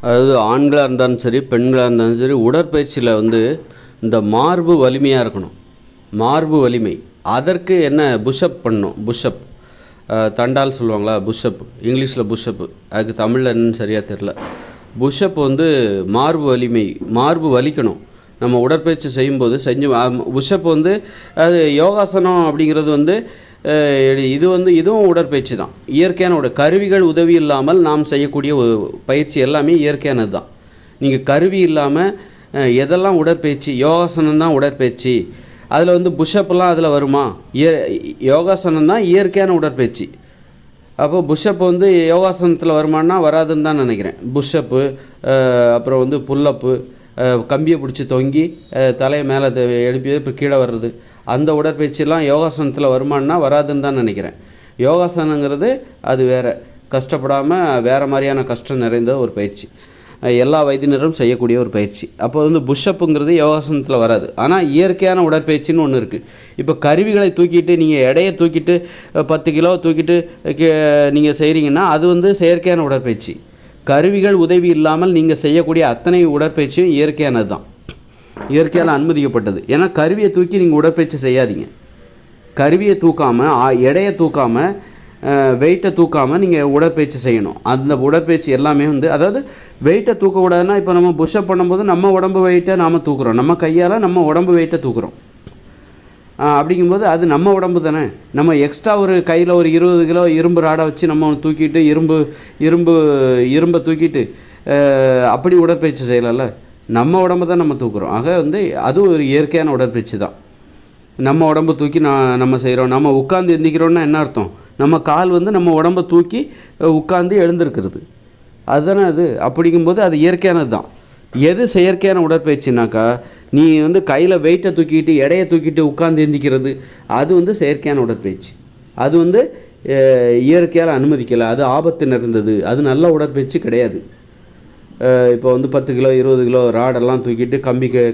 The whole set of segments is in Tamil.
அதாவது ஆண்களாக இருந்தாலும் சரி, பெண்களாக இருந்தாலும் சரி, உடற்பயிற்சியில் வந்து இந்த மார்பு வலிமையாக இருக்கணும். மார்பு வலிமை அதற்கு என்ன புஷ்அப் பண்ணணும். புஷ்அப் தண்டால் சொல்லுவாங்களா, புஷ்அப் இங்கிலீஷில் புஷ்அப்பு, அதுக்கு தமிழில் என்னன்னு சரியாக தெரில. புஷ்அப் வந்து மார்பு வலிமை, மார்பு வலிக்கணும். நம்ம உடற்பயிற்சி செய்யும்போது புஷ்அப் வந்து அது யோகாசனம் அப்படிங்கிறது வந்து இது வந்து இதுவும் உடற்பயிற்சி தான். இயற்கையான கருவிகள் உதவி இல்லாமல் நாம் செய்யக்கூடிய பயிற்சி எல்லாமே இயற்கையானது தான். நீங்கள் கருவி இல்லாமல் எதெல்லாம் உடற்பயிற்சி, யோகாசனம் தான் உடற்பயிற்சி. அதில் வந்து புஷ்அப்லாம் அதில் வருமா? யோகாசனம் தான் இயற்கையான உடற்பயிற்சி. அப்போ புஷ்அப் வந்து யோகாசனத்தில் வருமானா வராதுன்னு தான் நினைக்கிறேன். புஷ்அப்பு, அப்புறம் வந்து புல்லப்பு, கம்பியை பிடிச்சி தொங்கி தலையை மேலே எழுப்பி இப்போ கீழே வர்றது, அந்த உடற்பயிற்சியெல்லாம் யோகாசனத்தில் வருமானா வராதுன்னு தான் நினைக்கிறேன். யோகாசனங்கிறது அது வேறு, கஷ்டப்படாமல் வேறு மாதிரியான கஷ்டம் நிறைந்த ஒரு பயிற்சி, எல்லா வயதினரும் செய்யக்கூடிய ஒரு பயிற்சி. அப்போ வந்து புஷ்அப்புங்கிறது யோகாசனத்தில் வராது. ஆனால் இயற்கையான உடற்பயிற்சின்னு ஒன்று இருக்குது. இப்போ கருவிகளை தூக்கிட்டு நீங்கள் எடையை தூக்கிட்டு 10 கிலோ தூக்கிட்டு நீங்கள் செய்கிறீங்கன்னா அது வந்து செயற்கையான உடற்பயிற்சி. கருவிகள் உதவி இல்லாமல் நீங்கள் செய்யக்கூடிய அத்தனை உடற்பயிற்சியும் இயற்கையானது தான், இயற்கையால் அனுமதிக்கப்பட்டது. ஏன்னா கருவியை தூக்கி நீங்கள் உடற்பயிற்சி செய்யாதீங்க. கருவியை தூக்காமல், எடையை தூக்காமல், வெயிட்டை தூக்காமல் நீங்கள் உடற்பயிற்சி செய்யணும். அந்த உடற்பயிற்சி எல்லாமே வந்து, அதாவது வெயிட்டை தூக்கக்கூடாதுன்னா, இப்போ நம்ம புஷ்அப் பண்ணும்போது நம்ம உடம்பு வெயிட்டை நாம் தூக்குறோம், நம்ம கையால் நம்ம உடம்பு வெயிட்டை தூக்குறோம். அப்படிங்கும்போது அது நம்ம உடம்பு தானே. நம்ம எக்ஸ்ட்ரா ஒரு கையில் ஒரு 20 கிலோ இரும்பு ராடை வச்சு நம்ம தூக்கிட்டு இரும்பை தூக்கிட்டு அப்படி உடற்பயிற்சி செய்யலாம்ல. நம்ம உடம்பு தான் நம்ம தூக்குறோம். ஆக வந்து அது ஒரு இயற்கையான உடற்பயிற்சி தான். நம்ம உடம்பு தூக்கி நம்ம செய்கிறோம். நம்ம உட்காந்து எந்திக்கிறோன்னா என்ன அர்த்தம்? நம்ம கால் வந்து நம்ம உடம்பை தூக்கி உட்காந்து எழுந்திருக்கிறது, அதுதானே அது. அப்படிங்கும்போது அது இயற்கையானது தான். எது செயற்கையான உடற்பயிற்சினாக்கா, நீ வந்து கையில் வெயிட்டை தூக்கிட்டு எடையை தூக்கிட்டு உட்காந்து எந்திக்கிறது, அது வந்து செயற்கையான உடற்பயிற்சி. அது வந்து இயற்கையால் அனுமதிக்கலை, அது ஆபத்து நிறைந்தது, அது நல்ல உடற்பயிற்சி கிடையாது. இப்போ வந்து 10 கிலோ 20 கிலோ ராடெல்லாம் தூக்கிட்டு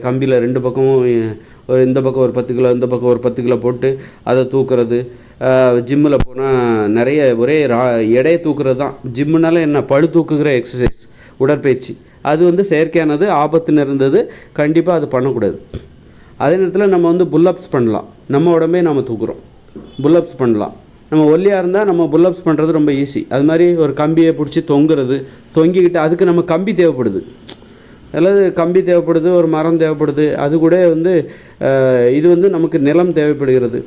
கம்பியில் 2 பக்கமும் இந்த பக்கம் ஒரு 10 கிலோ, இந்த பக்கம் ஒரு 10 கிலோ போட்டு அதை தூக்குறது. ஜிம்மில் போனால் நிறைய ஒரே எடையை தூக்குறது தான். ஜிம்முனால என்ன, பழு தூக்குகிற எக்ஸசைஸ், உடற்பயிற்சி. அது வந்து செயற்கையானது, ஆபத்து நிறைந்தது, கண்டிப்பாக அது பண்ணக்கூடாது. அதே நேரத்தில் நம்ம வந்து புல்லப்ஸ் பண்ணலாம். நம்ம உடம்பே நம்ம தூக்குறோம், புல்லப்ஸ் பண்ணலாம். நம்ம ஒல்லியாக இருந்தால் நம்ம புல்லப்ஸ் பண்ணுறது ரொம்ப ஈஸி. அது மாதிரி ஒரு கம்பியை பிடிச்சி தொங்கிக்கிட்டு அதுக்கு நம்ம கம்பி தேவைப்படுது, அல்லது கம்பி தேவைப்படுது, ஒரு மரம் தேவைப்படுது. அது கூட வந்து இது வந்து நமக்கு நிலம் தேவைப்படுகிறது.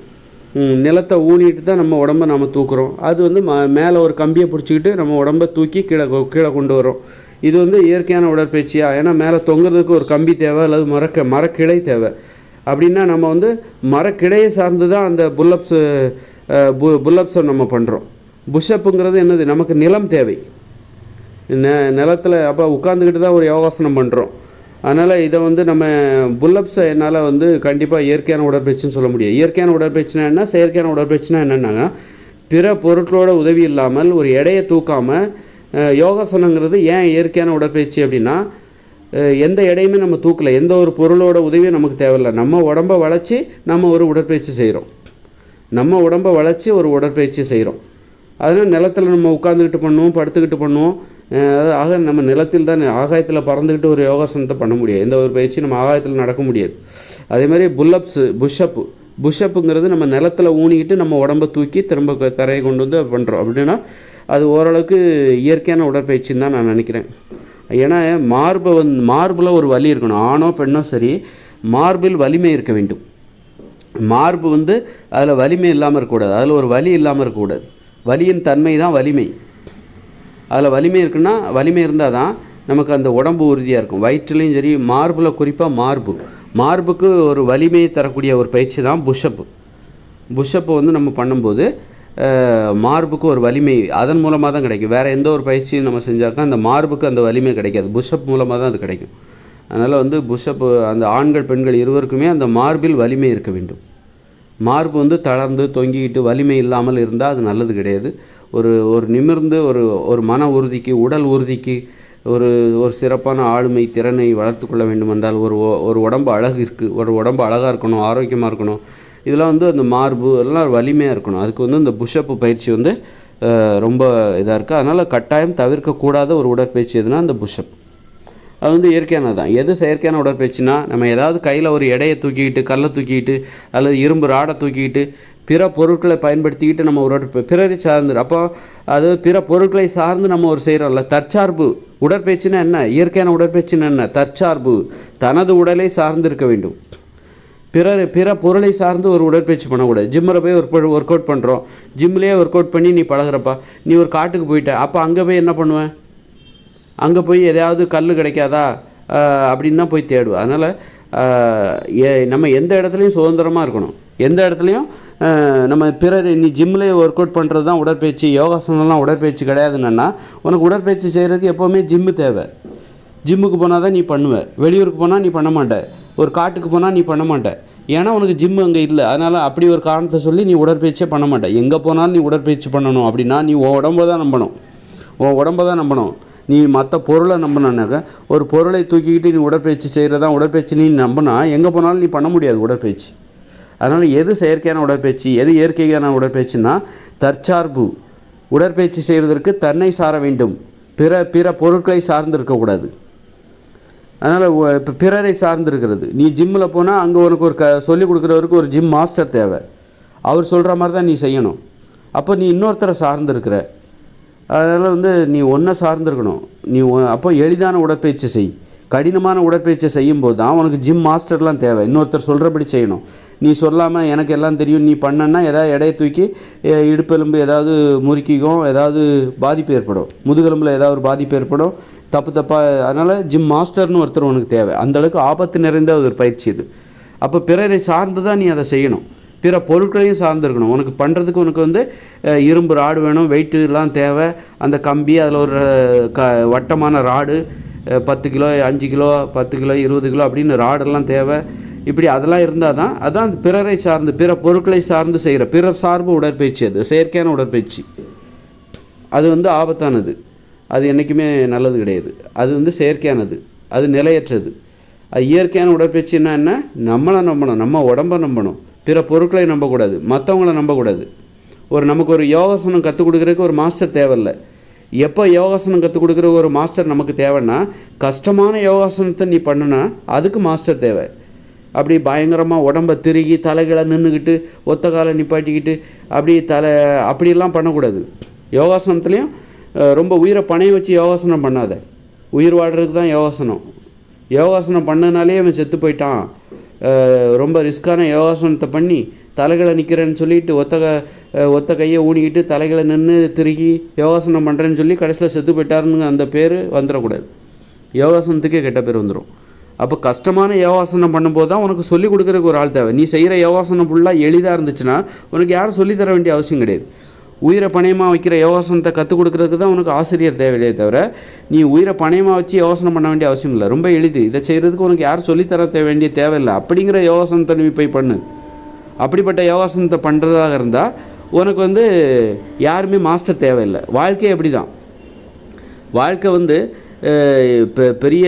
நிலத்தை ஊனிட்டு தான் நம்ம உடம்பை நம்ம தூக்குறோம். அது வந்து மேலே ஒரு கம்பியை பிடிச்சிக்கிட்டு நம்ம உடம்பை தூக்கி கீழே கொண்டு வரோம். இது வந்து இயற்கையான உடற்பயிற்சியா? ஏன்னா மேலே தொங்குறதுக்கு ஒரு கம்பி தேவை, அல்லது மரக்கிளை தேவை. அப்படின்னா நம்ம வந்து மரக்கிளையை சார்ந்து தான் அந்த புல்லப்ஸை நம்ம பண்ணுறோம். புஷ்அப்புங்கிறது என்னது, நமக்கு நிலம் தேவை, நிலத்தில் அப்போ உட்காந்துக்கிட்டு தான் ஒரு யோகாசனம் பண்ணுறோம். அதனால் இதை வந்து நம்ம புல்லப்ஸை என்னால் வந்து கண்டிப்பாக இயற்கையான உடற்பயிற்சின்னு சொல்ல முடியாது. இயற்கையான உடற்பயிற்சினா என்ன, செயற்கையான உடற்பயிற்சினா என்னென்னாங்க, பிற பொருட்களோட உதவி இல்லாமல் ஒரு எடையை தூக்காமல் யோகாசனங்கிறது ஏன் இயற்கையான உடற்பயிற்சி அப்படின்னா, எந்த எடையுமே நம்ம தூக்கலை, எந்த ஒரு பொருளோட உதவியும் நமக்கு தேவையில்லை. நம்ம உடம்பை வளைச்சி நம்ம ஒரு உடற்பயிற்சி செய்கிறோம், நம்ம உடம்பை வளைச்சி ஒரு உடற்பயிற்சி செய்கிறோம். அதனால் நிலத்தில் நம்ம உட்காந்துக்கிட்டு பண்ணுவோம், படுத்துக்கிட்டு பண்ணுவோம். ஆக நம்ம நிலத்தில் தான், ஆகாயத்தில் பறந்துக்கிட்டு ஒரு யோகாசனத்தை பண்ண முடியாது. எந்த ஒரு பயிற்சியும் நம்ம ஆகாயத்தில் நடக்க முடியாது. அதே மாதிரி புஷ்அப்புங்கிறது நம்ம நிலத்தில் ஊனிக்கிட்டு நம்ம உடம்பை தூக்கி திரும்ப தரையை கொண்டு வந்து பண்ணுறோம். அப்படின்னா அது ஓரளவுக்கு இயற்கையான உடற்பயிற்சின்னு தான் நான் நினைக்கிறேன். ஏன்னா மார்பில் ஒரு வலி இருக்கணும். ஆணோ பெண்ணோ சரி, மார்பில் வலிமை இருக்க வேண்டும். மார்பு வந்து அதில் வலிமை இல்லாமல் இருக்கக்கூடாது, அதில் ஒரு வலி இல்லாமல் இருக்கக்கூடாது. வலியின் தன்மை தான் வலிமை. அதில் வலிமை இருக்குன்னா, வலிமை இருந்தால் தான் நமக்கு அந்த உடம்பு உறுதியாக இருக்கும். வயிற்றுலையும் சரி, மார்பில் குறிப்பாக மார்புக்கு ஒரு வலிமையை தரக்கூடிய ஒரு பயிற்சி தான் புஷ்அப்பு வந்து நம்ம பண்ணும்போது மார்புக்கு ஒரு வலிமை அதன் மூலமாக தான் கிடைக்கும். வேறு எந்த ஒரு பயிற்சியும் நம்ம செஞ்சாக்கா அந்த மார்புக்கு அந்த வலிமை கிடைக்காது, புஷ்அப் மூலமாக தான் அது கிடைக்கும். அதனால் வந்து புஷ்அப்பு அந்த ஆண்கள் பெண்கள் இருவருக்குமே அந்த மார்பில் வலிமை இருக்க வேண்டும். மார்பு வந்து தளர்ந்து தொங்கிக்கிட்டு வலிமை இல்லாமல் இருந்தால் அது நல்லது கிடையாது. ஒரு நிமிர்ந்து ஒரு மன உறுதிக்கு, உடல் உறுதிக்கு, ஒரு சிறப்பான ஆளுமை திறனை வளர்த்து கொள்ள வேண்டும் என்றால் ஒரு உடம்பு அழகு இருக்குது, ஒரு உடம்பு அழகாக இருக்கணும், ஆரோக்கியமாக இருக்கணும். இதெல்லாம் வந்து அந்த மார்பு எல்லாம் வலிமையாக இருக்கணும். அதுக்கு வந்து இந்த புஷ்அப்பு பயிற்சி வந்து ரொம்ப இதாக இருக்குது. அதனால் கட்டாயம் தவிர்க்கக்கூடாத ஒரு உடற்பயிற்சி எதுனா அந்த புஷ்அப். அது வந்து இயற்கையானது தான். எது செயற்கையான உடற்பயிற்சினா, நம்ம ஏதாவது கையில் ஒரு எடையை தூக்கிக்கிட்டு, கல்லை தூக்கிக்கிட்டு, அல்லது இரும்பு ராடை தூக்கிக்கிட்டு, பிற பொருட்களை பயன்படுத்திக்கிட்டு நம்ம பிறரை சார்ந்து, அப்போ அது பிற பொருட்களை சார்ந்து நம்ம ஒரு செய்கிறோம்ல. தற்சார்பு உடற்பயிற்சினா என்ன? இயற்கையான உடற்பயிற்சினா என்ன? தற்சார்பு, தனது உடலை சார்ந்து இருக்க வேண்டும். பிற பொருளை சார்ந்து ஒரு உடற்பயிற்சி பண்ணக்கூடாது. ஜிம்மில் போய் ஒர்க் அவுட் பண்ணுறோம், ஜிம்லேயே ஒர்க் அவுட் பண்ணி நீ பழகிறப்பா, நீ ஒரு காட்டுக்கு போயிட்ட, அப்போ அங்கே போய் என்ன பண்ணுவேன்? அங்கே போய் எதையாவது கல் கிடைக்காதா அப்படின்னு தான் போய் தேடுவேன். அதனால் நம்ம எந்த இடத்துலையும் சுதந்திரமாக இருக்கணும். எந்த இடத்துலையும் நம்ம நீ ஜிம்மில் ஒர்க் அவுட் பண்ணுறது தான் உடற்பயிற்சி, யோகாசனம்லாம் உடற்பயிற்சி கிடையாதுன்னா, உனக்கு உடற்பயிற்சி செய்கிறதுக்கு எப்போவுமே ஜிம்மு தேவை. ஜிம்முக்கு போனால் தான் நீ பண்ணுவேன். வெளியூருக்கு போனால் நீ பண்ண மாட்ட, ஒரு காட்டுக்கு போனால் நீ பண்ண மாட்ட. ஏன்னா உனக்கு ஜிம்மு அங்கே இல்லை. அதனால் அப்படி ஒரு காரணத்தை சொல்லி நீ உடற்பயிற்சியே பண்ண மாட்ட. எங்கே போனாலும் நீ உடற்பயிற்சி பண்ணணும் அப்படின்னா நீ உன் உடம்பை தான் நம்பணும். நீ மற்ற பொருளை நம்பினாக்க, ஒரு பொருளை தூக்கிக்கிட்டு நீ உடற்பயிற்சி செய்கிறதான் உடற்பயிற்சி நீ நம்பினா எங்கே போனாலும் நீ பண்ண முடியாது உடற்பயிற்சி. அதனால் எது செயற்கையான உடற்பயிற்சி, எது இயற்கையான உடற்பயிற்சின்னா, தற்சார்பு. உடற்பயிற்சி செய்வதற்கு தன்னை சார வேண்டும், பிற பொருட்களை சார்ந்து இருக்கக்கூடாது. அதனால் இப்போ பிறரை சார்ந்திருக்கிறது. நீ ஜிம்மில் போனால் அங்கே உனக்கு ஒரு சொல்லிக் கொடுக்குறவருக்கு ஒரு ஜிம் மாஸ்டர் தேவை. அவர் சொல்கிற மாதிரி தான் நீ செய்யணும். அப்போ நீ இன்னொருத்தரை சார்ந்திருக்கிற. அதனால் வந்து நீ ஒன்றை சார்ந்திருக்கணும். நீ அப்போ எளிதான உடற்பயிற்சி செய். கடினமான உடற்பயிற்சி செய்யும்போது தான் உனக்கு ஜிம் மாஸ்டர்லாம் தேவை. இன்னொருத்தர் சொல்கிறபடி செய்யணும். நீ சொல்லாமல் எனக்கு எல்லாம் தெரியும் நீ பண்ணன்னா ஏதாவது எடையை தூக்கி இடுப்பெலும்பு ஏதாவது முறுக்கிக்கும், ஏதாவது பாதிப்பு ஏற்படும், முதுகெலும்பில் ஏதாவது ஒரு பாதிப்பு ஏற்படும், தப்பாக. அதனால் ஜிம் மாஸ்டர்னு ஒருத்தர் உனக்கு தேவை. அந்தளவுக்கு ஆபத்து நிறைந்த ஒரு பயிற்சி இது. அப்போ பிறரை சார்ந்து தான் நீ அதை செய்யணும். பிற பொருட்களையும் சார்ந்திருக்கணும். உனக்கு பண்ணுறதுக்கு உனக்கு வந்து இரும்பு ராடு வேணும், வெயிட்டுலாம் தேவை, அந்த கம்பி, அதில் ஒரு வட்டமான rod 10 kilo 5 kilo 10 kilo 20 kilo அப்படின்னு ராடெல்லாம் தேவை. இப்படி அதெல்லாம் இருந்தால் தான் அதான் பிறரை சார்ந்து பிற பொருட்களை சார்ந்து செய்கிற பிற சார்பு உடற்பயிற்சி. அது செயற்கையான உடற்பயிற்சி. அது வந்து ஆபத்தானது. அது என்றைக்குமே நல்லது கிடையாது. அது வந்து செயற்கையானது, அது நிலையற்றது. அது இயற்கையான உடற்பயிற்சின்னா என்ன? நம்மளை நம்பணும், நம்ம உடம்பை நம்பணும், பிற பொருட்களை நம்பக்கூடாது, மற்றவங்கள நம்பக்கூடாது. நமக்கு ஒரு யோகாசனம் கற்றுக் கொடுக்குறதுக்கு ஒரு மாஸ்டர் தேவையில்லை. எப்போ யோகாசனம் கற்றுக் கொடுக்குற ஒரு மாஸ்டர் நமக்கு தேவைன்னா, கஷ்டமான யோகாசனத்தை நீ பண்ணுனா அதுக்கு மாஸ்டர் தேவை. அப்படி பயங்கரமாக உடம்பை திருகி தலைகளை நின்றுக்கிட்டு ஒத்த காலை நிப்பாட்டிக்கிட்டு அப்படியெல்லாம் பண்ணக்கூடாது. யோகாசனத்துலேயும் ரொம்ப உயிரை பணைய வச்சு யோகாசனம் பண்ணாத. உயிர் வாழ்கிறதுக்கு தான் யோகாசனம் பண்ணனாலே அவன் செத்து போயிட்டான், ரொம்ப ரிஸ்க்கான யோகாசனத்தை பண்ணி தலைகளை நிற்கிறேன்னு சொல்லிட்டு ஒத்த கையை ஊனிக்கிட்டு தலைகளை நின்று திருகி யோகாசனம் பண்ணுறேன்னு சொல்லி கடைசியில் செத்து போயிட்டாருன்னு அந்த பேர் வந்துடக்கூடாது. யோகாசனத்துக்கே கெட்ட பேர் வந்துடும். அப்போ கஷ்டமான யோகாசனம் பண்ணும்போது தான் உனக்கு சொல்லிக் கொடுக்குறதுக்கு ஒரு ஆள் தேவை. நீ செய்கிற யோகாசனம் ஃபுல்லாக எளிதாக இருந்துச்சுன்னா உனக்கு யாரும் சொல்லித்தர வேண்டிய அவசியம் கிடையாது. உயிரை பணையமாக வைக்கிற யோகாசனத்தை கற்றுக் கொடுக்குறதுக்கு தான் உனக்கு ஆசிரியர் தேவையில்லையே தவிர, நீ உயிரை பணையமாக வச்சு யோகாசனம் பண்ண வேண்டிய அவசியம் இல்லை. ரொம்ப எளிது. இதை செய்கிறதுக்கு உனக்கு யாரும் சொல்லித்தர வேண்டிய தேவையில்லை. அப்படிங்கிற யோகாசனத்தை நீ போய் பண்ணு. அப்படிப்பட்ட யோகாசனத்தை பண்ணுறதாக இருந்தால் உனக்கு வந்து யாருமே மாஸ்டர் தேவையில்லை. வாழ்க்கை அப்படி தான். வாழ்க்கை வந்து இப்போ பெரிய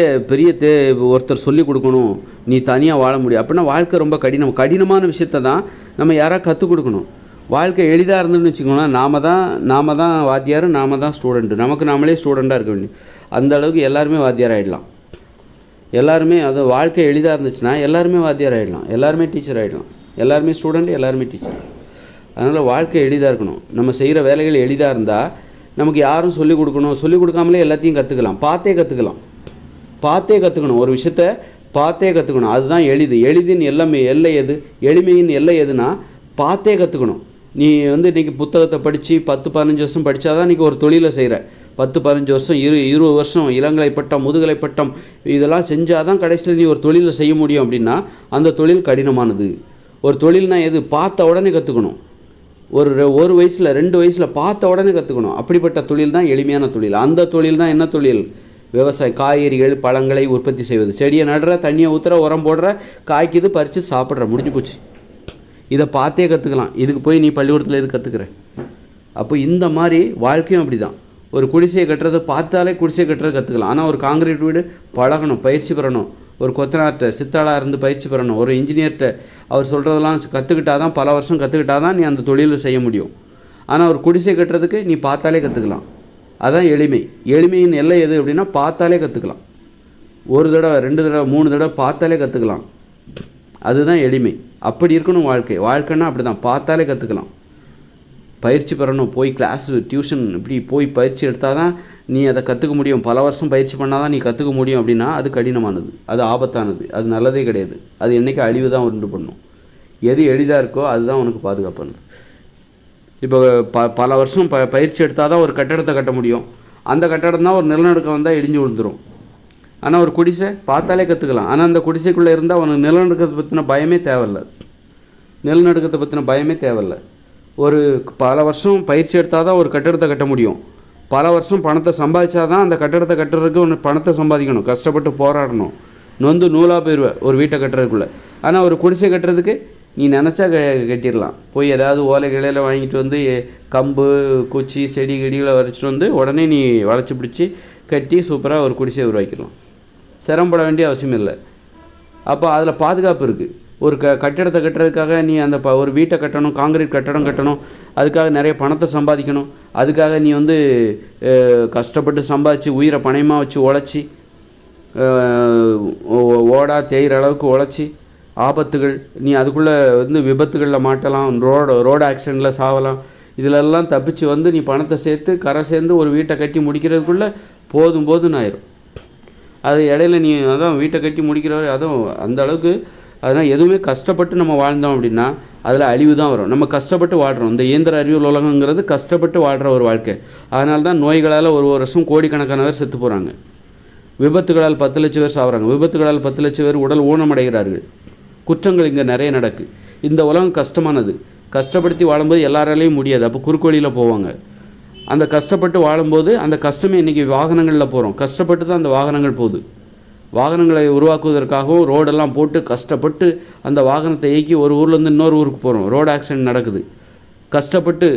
ஒருத்தர் சொல்லிக் கொடுக்கணும், நீ தனியாக வாழ முடியும் அப்படின்னா வாழ்க்கை ரொம்ப கடினமான விஷயத்தை தான் நம்ம யாராவது கற்றுக் கொடுக்கணும். வாழ்க்கை எளிதாக இருந்துன்னு வச்சுக்கோங்களேன், நாம தான் வாத்தியார், நாம தான் ஸ்டூடெண்ட்டு, நமக்கு நாமளே ஸ்டூடெண்ட்டாக இருக்க வேண்டிய அந்த அளவுக்கு எல்லாருமே வாத்தியார் ஆகிடலாம். எல்லாருமே அது வாழ்க்கை எளிதாக இருந்துச்சுன்னா எல்லாருமே வாத்தியார் ஆகிடலாம், எல்லாருமே டீச்சர் ஆகிடலாம், எல்லாருமே ஸ்டூடெண்ட், எல்லாருமே டீச்சர். அதனால் வாழ்க்கை எளிதாக இருக்கணும். நம்ம செய்கிற வேலைகள் எளிதாக இருந்தால் நமக்கு யாரும் சொல்லிக் கொடுக்காமலே எல்லாத்தையும் கற்றுக்கலாம். பார்த்தே கற்றுக்கணும். ஒரு விஷயத்த பார்த்தே கற்றுக்கணும். அதுதான் எளிதின் எளிமையின் எல்லை எதுனா பார்த்தே கற்றுக்கணும். நீ வந்து இன்றைக்கி புத்தகத்தை படித்து 10-15 வருஷம் படித்தா தான் இன்றைக்கி ஒரு தொழிலை செய்கிற. 10-15 வருஷம் 20 வருஷம் இளங்கலை பட்டம் முதுகலை பட்டம் இதெல்லாம் செஞ்சால் தான் கடைசியில் நீ ஒரு தொழிலை செய்ய முடியும். அப்படின்னா அந்த தொழில் கடினமானது. ஒரு தொழில்னா எது? பார்த்த உடனே கற்றுக்கணும். ஒரு வயசில் 2 வயசில் பார்த்த உடனே கற்றுக்கணும். அப்படிப்பட்ட தொழில் தான் எளிமையான தொழில். அந்த தொழில் தான் என்ன தொழில்? விவசாயம். காய்கறிகள் பழங்களை உற்பத்தி செய்வது. செடியை நடுற, தண்ணியை ஊற்றுற, உரம் போடுற, காய்க்குது, பறித்து சாப்பிட்ற, முடிஞ்சு போச்சு. இதை பார்த்தே கற்றுக்கலாம். இதுக்கு போய் நீ பள்ளிக்கூடத்தில் எது கற்றுக்கிற? அப்போ இந்த மாதிரி வாழ்க்கையும் அப்படி தான். ஒரு குடிசையை கட்டுறது பார்த்தாலே குடிசையை கட்டுறது கற்றுக்கலாம். ஆனால் ஒரு காங்கிரீட் வீடு பழகணும், பயிற்சி பெறணும். ஒரு கொத்தனார்கிட்ட சித்தாளாக இருந்து பயிற்சி பெறணும். ஒரு இன்ஜினியர்கிட்ட அவர் சொல்கிறதெல்லாம் கற்றுக்கிட்டால் தான், பல வருஷம் கற்றுக்கிட்டால் தான் நீ அந்த தொழிலை செய்ய முடியும். ஆனால் ஒரு குடிசை கட்டுறதுக்கு நீ பார்த்தாலே கற்றுக்கலாம். அதுதான் எளிமையின் எல்லை எது அப்படின்னா பார்த்தாலே கற்றுக்கலாம். ஒரு தடவை 2 தடவை 3 தடவை பார்த்தாலே கற்றுக்கலாம். அதுதான் எளிமை. அப்படி இருக்கணும் வாழ்க்கைன்னா அப்படி தான், பார்த்தாலே கற்றுக்கலாம். பயிற்சி பெறணும், போய் கிளாஸு டியூஷன் இப்படி போய் பயிற்சி எடுத்தால் தான் நீ அதை கற்றுக்க முடியும். பல வருஷம் பயிற்சி பண்ணால் தான் நீ கற்றுக்க முடியும். அப்படின்னா அது கடினமானது, அது ஆபத்தானது, அது நல்லதே கிடையாது. அது என்றைக்கு அழிவு தான் உண்டு பண்ணும். எது எளிதாக இருக்கோ அதுதான் உனக்கு பாதுகாப்பானது. இப்போ பல வருஷம் பயிற்சி எடுத்தால் தான் ஒரு கட்டடத்தை கட்ட முடியும். அந்த கட்டடம் தான் ஒரு நிலநடுக்கம் வந்தால் இடிஞ்சு விழுந்துடும். ஆனால் ஒரு குடிசை பார்த்தாலே கற்றுக்கலாம். ஆனால் அந்த குடிசைக்குள்ளே இருந்தால் அவனுக்கு நிலநடுக்கத்தை பற்றின பயமே தேவையில்லை. நிலநடுக்கத்தை பற்றின பயமே தேவையில்லை. ஒரு பல வருஷம் பயிற்சி எடுத்தால் தான் ஒரு கட்டடத்தை கட்ட முடியும். பல வருஷம் பணத்தை சம்பாதிச்சா தான் அந்த கட்டடத்தை கட்டுறதுக்கு ஒன்று பணத்தை சம்பாதிக்கணும், கஷ்டப்பட்டு போராடணும், நொந்து நூலாக போயிடுவேன் ஒரு வீட்டை கட்டுறதுக்குள்ளே. ஆனால் ஒரு குடிசை கட்டுறதுக்கு நீ நினச்சா கட்டிடலாம். போய் ஏதாவது ஓலை கிளையில் வாங்கிட்டு வந்து கம்பு குச்சி செடி கொடிகளை வரைச்சிட்டு வந்து உடனே நீ வளைச்சி பிடிச்சி கட்டி சூப்பராக ஒரு குடிசையை உருவாக்கிடலாம். சிரமப்பட வேண்டிய அவசியம் இல்லை. அப்போ அதில் பாதுகாப்பு இருக்குது. ஒரு கட்டிடத்தை கட்டுறதுக்காக நீ அந்த ஒரு வீட்டை கட்டணும், காங்கிரீட் கட்டடம் கட்டணும், அதுக்காக நிறைய பணத்தை சம்பாதிக்கணும். அதுக்காக நீ வந்து கஷ்டப்பட்டு சம்பாதிச்சு உயிரை பணயமாக வச்சு உழைச்சி ஓடா தேயிற அளவுக்கு உழைச்சி ஆபத்துகள், நீ அதுக்குள்ளே வந்து விபத்துகளில் மாட்டலாம், ரோடு ஆக்சிடெண்ட்டில் சாவலாம். இதிலெல்லாம் தப்பிச்சு வந்து நீ பணத்தை சேர்த்து கரை சேர்ந்து ஒரு வீட்டை கட்டி முடிக்கிறதுக்குள்ளே போதும்னு ஆயிரும். அது இடையில நீ அதான் வீட்டை கட்டி முடிக்கிற அதுவும் அந்த அளவுக்கு. அதனால் எதுவுமே கஷ்டப்பட்டு நம்ம வாழ்ந்தோம் அப்படின்னா அதில் அழிவு தான் வரும். நம்ம கஷ்டப்பட்டு வாழ்கிறோம். இந்த இயந்திர அறிவியல் உலகங்கிறது கஷ்டப்பட்டு வாழ்கிற ஒரு வாழ்க்கை. அதனால தான் நோய்களால் ஒரு வருஷம் கோடிக்கணக்கான பேர் செத்து போகிறாங்க. விபத்துகளால் 10 லட்சம் பேர் சாகுறாங்க. விபத்துகளால் 10 லட்சம் பேர் உடல் ஊனமடைகிறார்கள். குற்றங்கள் இங்கே நிறைய நடக்கு. இந்த உலகம் கஷ்டமானது. கஷ்டப்படுத்தி வாழும்போது எல்லாராலையும் முடியாது. அப்போ குறுக்கு வழியில் போவாங்க. அந்த கஷ்டப்பட்டு வாழும்போது அந்த கஷ்டமே இன்றைக்கி வாகனங்களில் போகிறோம். கஷ்டப்பட்டு தான் அந்த வாகனங்கள் போகுது. வாகனங்களை உருவாக்குவதற்காகவும் ரோடெல்லாம் போட்டு கஷ்டப்பட்டு அந்த வாகனத்தை இயக்கி ஒரு ஊர்லேருந்து இன்னொரு ஊருக்கு போகிறோம். ரோடு ஆக்சிடென்ட் நடக்குது. கஷ்டப்பட்டு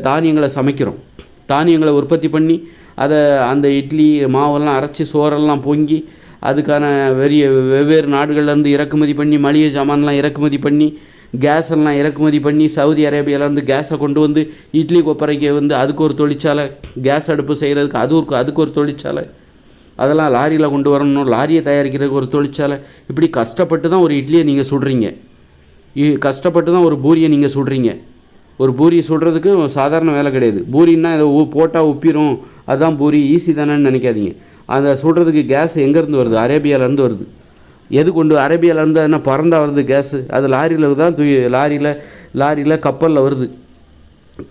தானியங்களை சமைக்கிறோம். தானியங்களை உற்பத்தி பண்ணி அதை அந்த இட்லி மாவெல்லாம் அரைச்சி சோறெல்லாம் பொங்கி அதுக்கான வெவ்வேறு நாடுகள்லேருந்து இறக்குமதி பண்ணி மளிகை சாமான்லாம் இறக்குமதி பண்ணி கேஸ் எல்லாம் இறக்குமதி பண்ணி சவுதி அரேபியாவிலேருந்து கேஸை கொண்டு வந்து இட்லி கொப்பரைக்கு வந்து அதுக்கு ஒரு தொழிற்சாலை, கேஸ் அடுப்பு செய்கிறதுக்கு அதுக்கு ஒரு தொழிற்சாலை, அதெல்லாம் லாரியில் கொண்டு வரணும், லாரியை தயாரிக்கிறதுக்கு ஒரு தொழிற்சாலை. இப்படி கஷ்டப்பட்டு தான் ஒரு இட்லியை நீங்கள் சுடுறீங்க. கஷ்டப்பட்டு தான் ஒரு பூரியை நீங்கள் சுடுறீங்க. ஒரு பூரியை சுடுறதுக்கு சாதாரண வேலை கிடையாது. பூரின்னா இதை போட்டால் உப்பிரும், அதுதான் பூரி, ஈஸி தானேன்னு நினைக்காதீங்க. அந்த சுடுறதுக்கு கேஸ் எங்கேருந்து வருது? அரேபியாவிலேருந்து வருது. எது கொண்டு அரேபியாவிலேருந்து என்ன பறந்தா வருது கேஸு? அது லாரியில் தான் லாரியில் கப்பலில் வருது.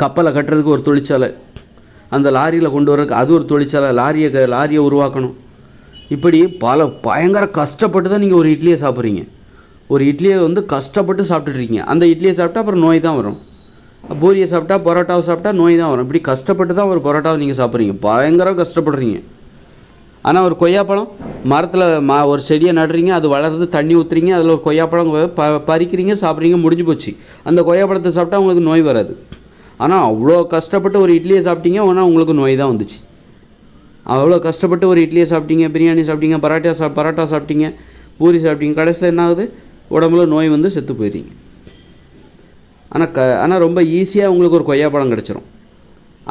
கப்பலை கட்டுறதுக்கு ஒரு தொழிற்சாலை, அந்த லாரியில் கொண்டு வரக்கு அது ஒரு தொழிற்சாலை, லாரியை உருவாக்கணும். இப்படி பயங்கர கஷ்டப்பட்டு தான் நீங்கள் ஒரு இட்லியை சாப்பிட்றீங்க. ஒரு இட்லியை வந்து கஷ்டப்பட்டு சாப்பிட்டுட்ருக்கீங்க. அந்த இட்லியை சாப்பிட்டா அப்புறம் நோய் தான் வரும். பூரியை சாப்பிட்டா பரோட்டாவை சாப்பிட்டா நோய் தான் வரும். இப்படி கஷ்டப்பட்டு தான் ஒரு பரோட்டாவை நீங்கள் சாப்பிட்றீங்க. பயங்கர கஷ்டப்படுறீங்க. ஆனால் ஒரு கொய்யாப்பழம் மரத்தில் ஒரு செடியை நடுறீங்க, அது வளருது, தண்ணி ஊற்றுறீங்க, அதில் ஒரு கொய்யாப்பழம் பறிக்கிறீங்க, சாப்பிட்றீங்க, முடிஞ்சு போச்சு. அந்த கொய்யாப்பழத்தை சாப்பிட்டா உங்களுக்கு நோய் வராது. ஆனால் அவ்வளோ கஷ்டப்பட்டு ஒரு இட்லியை சாப்பிட்டீங்க, ஆனால் உங்களுக்கு நோய் தான் வந்துச்சு. அவ்வளோ கஷ்டப்பட்டு ஒரு இட்லியை சாப்பிட்டீங்க, பிரியாணி சாப்பிட்டீங்க, பரோட்டா சாப்பிட்டீங்க, பூரி சாப்பிட்டீங்க, கடைசியில் என்ன ஆகுது? உடம்புல நோய் வந்து செத்து போயிடுறீங்க. ஆனால் ரொம்ப ஈஸியாக உங்களுக்கு ஒரு கொய்யாப்பழம் கிடச்சிரும்.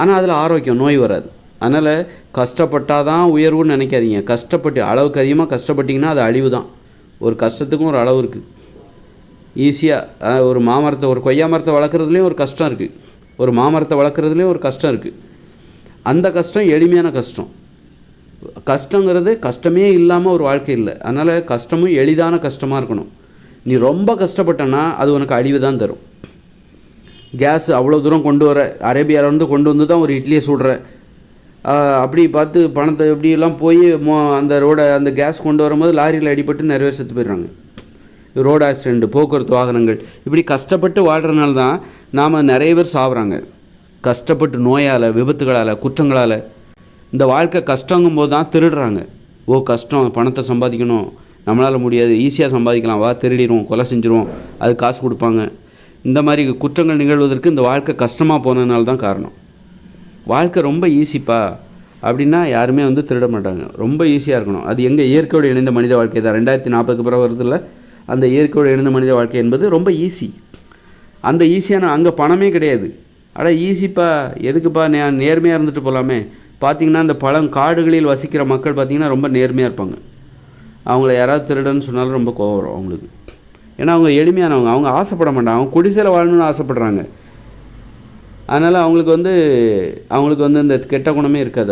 ஆனால் அதில் ஆரோக்கியம், நோய் வராது. அதனால் கஷ்டப்பட்டால் தான் உயர்வுன்னு நினைக்காதீங்க. கஷ்டப்பட்டு அளவுக்கு அதிகமாக கஷ்டப்பட்டிங்கன்னா அது அழிவு தான். ஒரு கஷ்டத்துக்கும் ஒரு அளவு இருக்குது. ஈஸியாக ஒரு கொய்யா மரத்தை வளர்க்குறதுலேயும் ஒரு கஷ்டம் இருக்குது. ஒரு மாமரத்தை வளர்க்குறதுலேயும் ஒரு கஷ்டம் இருக்குது. அந்த கஷ்டம் எளிமையான கஷ்டம். கஷ்டங்கிறது கஷ்டமே இல்லாமல் ஒரு வாழ்க்கை இல்லை. அதனால் கஷ்டமும் எளிதான கஷ்டமாக இருக்கணும். நீ ரொம்ப கஷ்டப்பட்டனா அது உனக்கு அழிவு தான் தரும். கேஸ் அவ்வளோ தூரம் கொண்டு வர, அரேபியாவிலேருந்து கொண்டு வந்து தான் ஒரு இட்லியை சுடுற, அப்படி பார்த்து பணத்தை எப்படியெல்லாம் போய் அந்த கேஸ் கொண்டு வரும்போது லாரியில் அடிபட்டு நிறைய பேர் செத்து போயிடுறாங்க. ரோடு ஆக்சிடெண்ட், போக்குவரத்து வாகனங்கள், இப்படி கஷ்டப்பட்டு வாழ்கிறனால தான் நாம் நிறைய பேர் சாப்பிட்றாங்க. கஷ்டப்பட்டு நோயால், விபத்துகளால், குற்றங்களால். இந்த வாழ்க்கை கஷ்டங்கும் போது தான் திருடுறாங்க. கஷ்டம், பணத்தை சம்பாதிக்கணும், நம்மளால் முடியாது, ஈஸியாக சம்பாதிக்கலாம், வா திருடிடுவோம், கொலை செஞ்சுருவோம், அது காசு கொடுப்பாங்க. இந்த மாதிரி குற்றங்கள் நிகழ்வதற்கு இந்த வாழ்க்கை கஷ்டமாக போனதுனால தான் காரணம். வாழ்க்கை ரொம்ப ஈஸிப்பா அப்படின்னா யாருமே வந்து திருட மாட்டாங்க. ரொம்ப ஈஸியாக இருக்கணும். அது எங்கள் இயற்கையோடு இணைந்த மனித வாழ்க்கை தான். 2040 பிறகு வருதில்ல, அந்த இயற்கையோடு இணைந்த மனித வாழ்க்கை என்பது ரொம்ப ஈஸி. அந்த ஈஸியான அங்கே பணமே கிடையாது. ஈஸிப்பா, எதுக்குப்பா, நேர்மையாக இருந்துட்டு போகலாமே. பார்த்திங்கன்னா அந்த காடுகளில் வசிக்கிற மக்கள் பார்த்திங்கன்னா ரொம்ப நேர்மையாக இருப்பாங்க. அவங்கள யாராவது திருடன்னு சொன்னாலும் ரொம்ப கோவம் வரும் அவங்களுக்கு. ஏன்னா அவங்க எளிமையானவங்க, அவங்க ஆசைப்பட மாட்டாங்க, அவங்க குடிசையில் வாழணும்னு ஆசைப்படுறாங்க. அதனால் அவங்களுக்கு வந்து இந்த கெட்ட குணமே இருக்காது.